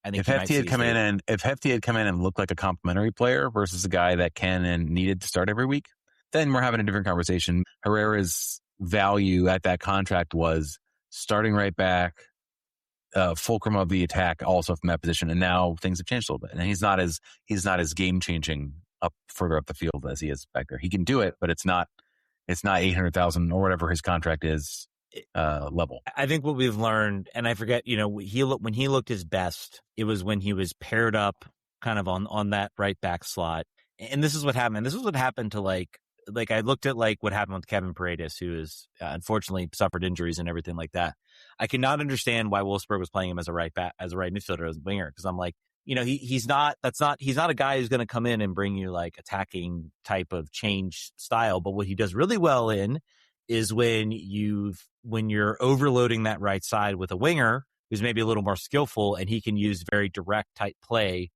I think if Hefti had come in and looked like a complimentary player versus a guy that can and needed to start every week, then we're having a different conversation. Herrera's value at that contract was starting right back, fulcrum of the attack, also from that position. And now things have changed a little bit, and he's not as game changing up further up the field as he is back there. He can do it, but it's not 800,000 or whatever his contract is. Level. I think what we've learned, and I forget, when he looked his best, it was when he was paired up kind of on that right back slot. And this is what happened. This is what happened to like I looked at like what happened with Kevin Paredes, who is unfortunately suffered injuries and everything like that. I cannot understand why Wolfsburg was playing him as a right back, as a right midfielder, as a winger, because I'm like, he's not a guy who's going to come in and bring you like attacking type of change style. But what he does really well in is when you're overloading that right side with a winger who's maybe a little more skillful, and he can use very direct type play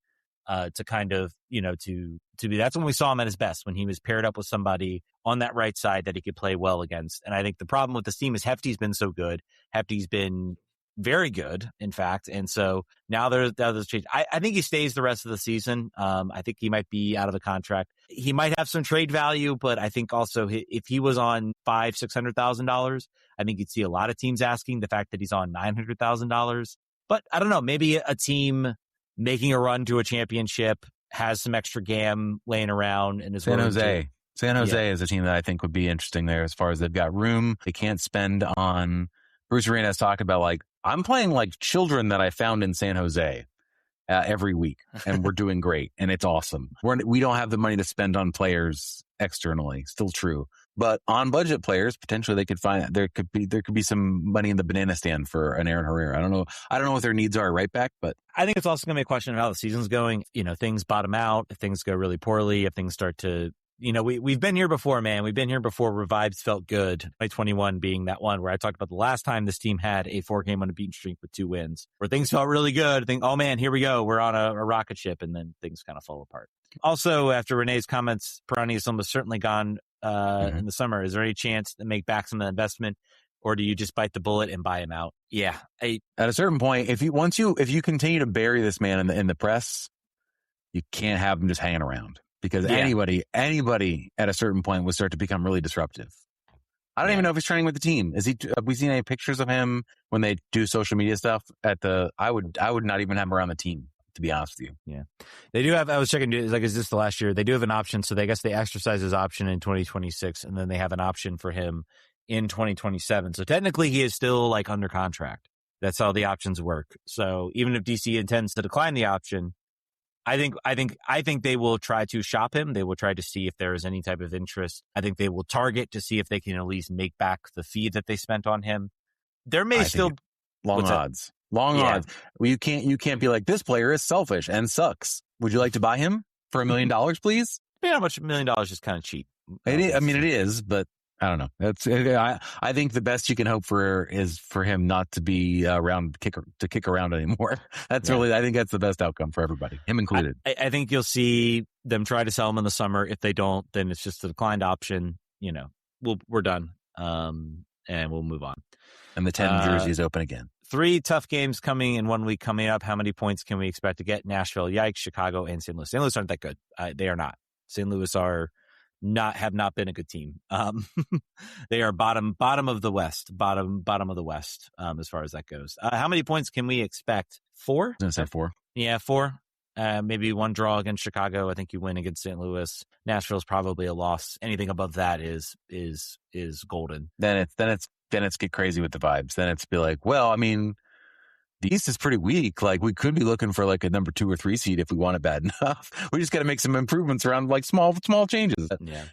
to kind of, to be, that's when we saw him at his best, when he was paired up with somebody on that right side that he could play well against. And I think the problem with this team is Hefty's been so good. Hefty's been very good, in fact. And so now there's change. I think he stays the rest of the season. I think he might be out of the contract. He might have some trade value, but I think also if he was on $500,000-$600,000, I think you'd see a lot of teams asking. The fact that he's on $900,000, but I don't know, maybe a team making a run to a championship has some extra gam laying around and is San Jose is a team that I think would be interesting there, as far as they've got room. They can't spend on. Bruce Arena has talked about, like, I'm playing like children that I found in San Jose every week, and we're doing great, and it's awesome. We don't have the money to spend on players externally, still true, but on budget players, potentially they could find there could be some money in the banana stand for an Aaron Herrera. I don't know what their needs are right back, but I think it's also going to be a question of how the season's going. Things bottom out, if things go really poorly, if things start to. We've been here before, man. We've been here before where vibes felt good. 2021 being that one where I talked about the last time this team had a 4-game unbeaten streak with 2 wins, where things felt really good. Oh man, here we go. We're on a rocket ship, and then things kind of fall apart. Also, after Renee's comments, Pirani is almost certainly gone in the summer. Is there any chance to make back some of the investment, or do you just bite the bullet and buy him out? Yeah. At a certain point, if you continue to bury this man in the press, you can't have him just hanging around. Because anybody at a certain point would start to become really disruptive. I don't even know if he's training with the team. Have we seen any pictures of him when they do social media stuff I would not even have him around the team, to be honest with you. Yeah. They do have, I was checking, is this the last year? They do have an option. So I guess they exercise his option in 2026, and then they have an option for him in 2027. So technically he is still like under contract. That's how the options work. So even if DC intends to decline the option, I think they will try to shop him. They will try to see if there is any type of interest. I think they will target to see if they can at least make back the fee that they spent on him. There may still long odds. Well, you can't be like, this player is selfish and sucks. Would you like to buy him for $1 million, please? Yeah, how much? $1 million is kind of cheap. It is, but I don't know. I think the best you can hope for is for him not to be around to kick around anymore. That's really, I think that's the best outcome for everybody, him included. I think you'll see them try to sell him in the summer. If they don't, then it's just a declined option. We're done, and we'll move on. And the 10 jersey is open again. 3 tough games coming in 1 week coming up. How many points can we expect to get? Nashville, yikes. Chicago, and St. Louis. St. Louis aren't that good. They are not. St. Louis have not been a good team. They are bottom of the West, bottom of the West, as far as that goes. How many points can we expect? 4? I was going to say 4. Yeah, 4. Maybe 1 draw against Chicago. I think you win against St. Louis. Nashville's probably a loss. Anything above that is golden. Then it's get crazy with the vibes. Then it's be like, well, I mean, the East is pretty weak. Like, we could be looking for like a number 2 or 3 seed if we want it bad enough. We just got to make some improvements around like small changes. Yeah.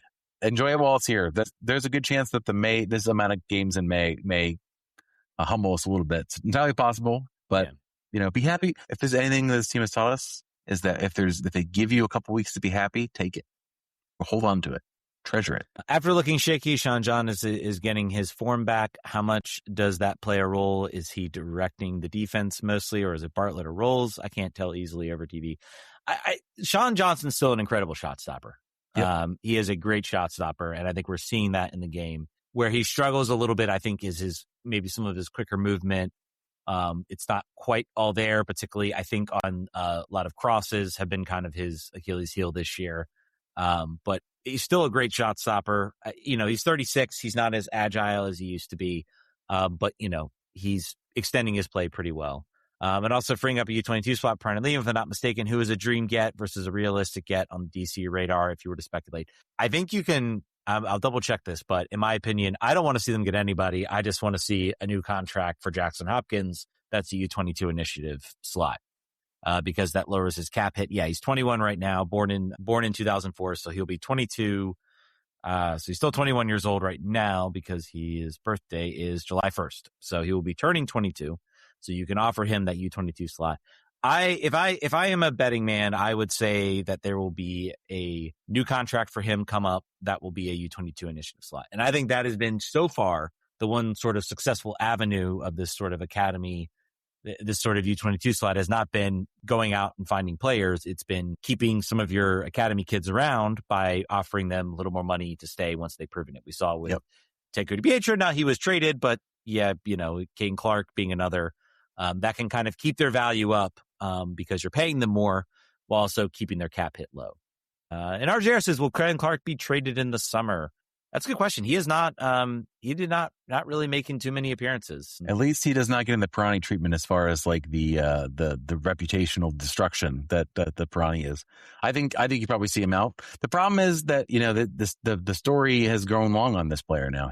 Enjoy it while it's here. There's a good chance that this amount of games in May humble us a little bit. It's entirely possible, but be happy. If there's anything this team has taught us, is that if they give you a couple weeks to be happy, take it. Or hold on to it. Treasure it. After looking shaky, Sean John is getting his form back. How much does that play a role? Is he directing the defense mostly, or is it Bartlett or Rowles? I can't tell easily over TV. Sean Johnson's still an incredible shot stopper. Yep. He is a great shot stopper, and I think we're seeing that in the game. Where he struggles a little bit, I think, is maybe some of his quicker movement. It's not quite all there, particularly I think on a lot of crosses have been kind of his Achilles heel this year. But he's still a great shot stopper. He's 36. He's not as agile as he used to be. But he's extending his play pretty well. And also freeing up a U22 spot, Pirani, if I'm not mistaken, who is a dream get versus a realistic get on the DC radar, if you were to speculate. I think you can, I'll double check this, but in my opinion, I don't want to see them get anybody. I just want to see a new contract for Jackson Hopkins. That's a U22 initiative slot. Because that lowers his cap hit. Yeah, he's 21 right now, born in 2004, so he'll be 22. So he's still 21 years old right now because his birthday is July 1st. So he will be turning 22. So you can offer him that U22 slot. If I am a betting man, I would say that there will be a new contract for him come up that will be a U22 initiative slot. And I think that has been so far the one sort of successful avenue of this sort of academy. This sort of U22 slot has not been going out and finding players. It's been keeping some of your academy kids around by offering them a little more money to stay once they've proven it. We saw with Teku DiPietro. Now he was traded, but Caden Clark being another, that can kind of keep their value up because you're paying them more while also keeping their cap hit low. And RJR says, will Caden Clark be traded in the summer? That's a good question. He is not. He did not really making too many appearances. At least he does not get in the Pirani treatment as far as like the reputational destruction that the Pirani is. I think you probably see him out. The problem is that the story has grown long on this player now.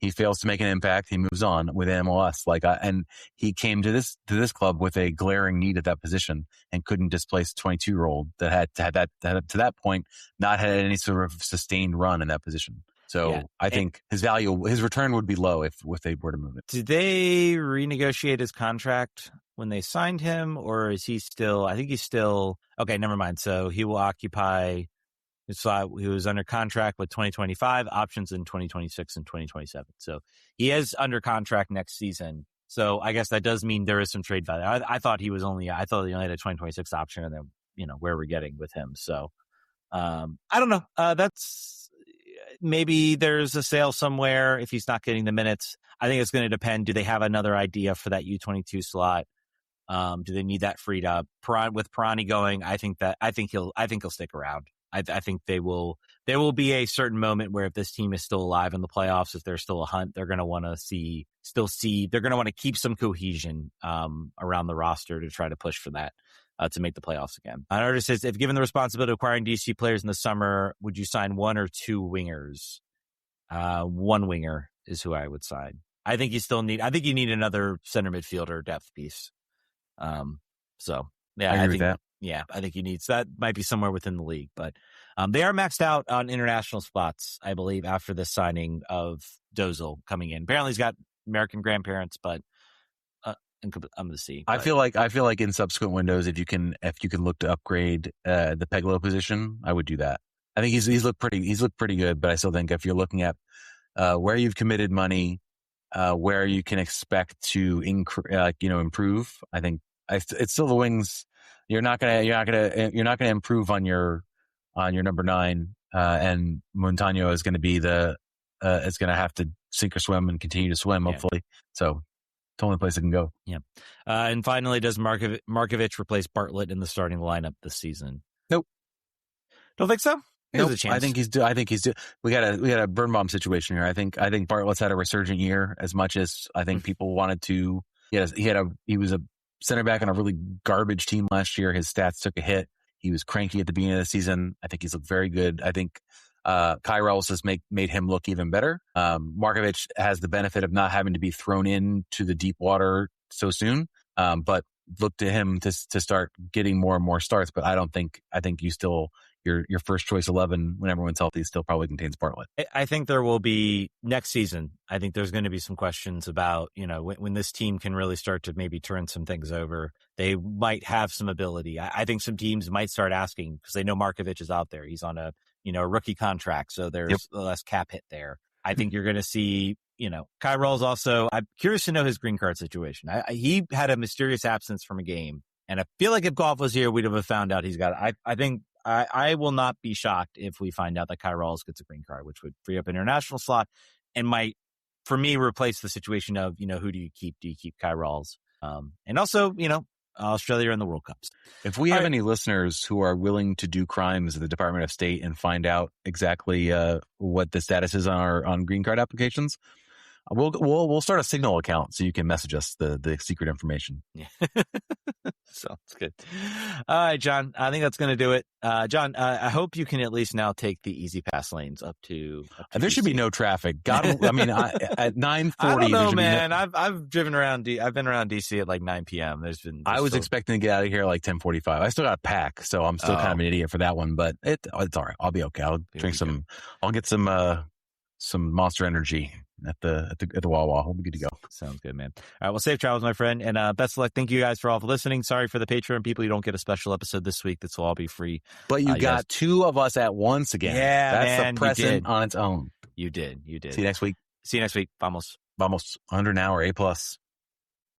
He fails to make an impact. He moves on with MLS. And he came to this club with a glaring need at that position and couldn't displace a 22-year-old that had that to that point not had any sort of sustained run in that position. So I think his return would be low if they were to move it. Did they renegotiate his contract when they signed him, or is he still? I think he's still okay. Never mind. So he will occupy. So he was under contract with 2025 options in 2026 and 2027. So he is under contract next season. So I guess that does mean there is some trade value. I thought he only had a 2026 option, and then where we're getting with him. So I don't know. That's. Maybe there's a sale somewhere if he's not getting the minutes. I think it's going to depend. Do they have another idea for that U22 slot? Do they need that freed up? With Pirani going, I think he'll stick around. I think there will be a certain moment where if this team is still alive in the playoffs, if there's still a hunt, they're going to want to they're going to want to keep some cohesion around the roster to try to push for that. To make the playoffs again. Artist says, if given the responsibility of acquiring DC players in the summer, would you sign 1 or 2 wingers? 1 winger is who I would sign. I think you need another center midfielder depth piece. So yeah, I agree with that. Yeah, I think you need, so that might be somewhere within the league, but they are maxed out on international spots, I believe, after the signing of Dozil coming in. Apparently he's got American grandparents, but I'm going to see. I feel like in subsequent windows, if you can look to upgrade the Peglo position, I would do that. I think he's looked pretty good, but I still think if you're looking at where you've committed money, where you can expect to improve, I think it's still the wings. You're not gonna improve on your number 9, and Munteanu is going to be is going to have to sink or swim and continue to swim, hopefully. So it's the only place it can go. Yeah. And finally, does Markovic replace Bartlett in the starting lineup this season? Nope. Don't think so? Nope. I think he's we got a Birnbaum situation here. I think Bartlett's had a resurgent year, as much as I think people wanted to. He was a center back on a really garbage team last year. His stats took a hit. He was cranky at the beginning of the season. I think he's looked very good. I think Kye Rowles has made him look even better. Markovic has the benefit of not having to be thrown into the deep water so soon, but look to him to start getting more and more starts. But I think you still, your first choice 11 when everyone's healthy still probably contains Bartlett. I think there will be next season. I think there's going to be some questions about, when this team can really start to maybe turn some things over. They might have some ability. I think some teams might start asking, because they know Markovic is out there. He's on a rookie contract, so there's less cap hit there. I think you're going to see, Kye Rowles also. I'm curious to know his green card situation. He had a mysterious absence from a game, and I feel like if Goff was here, we'd have found out he's got it. I think I will not be shocked if we find out that Kye Rowles gets a green card, which would free up an international slot and might, for me, replace the situation of, who do you keep? Do you keep Kye Rowles? And also, Australia in the World Cups. If we have any listeners who are willing to do crimes at the Department of State and find out exactly what the status is on green card applications, we'll start a Signal account so you can message us the secret information. Yeah. Sounds good. All right, John. I think that's going to do it. John, I hope you can at least now take the easy pass lanes up to there should be no traffic. God, I mean, at 9:40. I don't know, man. I've driven around. I've been around DC at like 9 p.m. I was expecting to get out of here like 10:45. I still got a pack, so I'm still kind of an idiot for that one. But it's all right. I'll be okay. I'll drink some. I'll get some Monster Energy at the Wawa. We'll be good to go. Sounds good, man. All right, well, safe travels, my friend, and best of luck. Thank you guys for all for listening. Sorry for the Patreon people. You don't get a special episode this week. This will all be free. But you got two of us at once again. Yeah, that's man, a present on its own. You did. See you next week. See you next week. Vamos. 100 an hour, A+.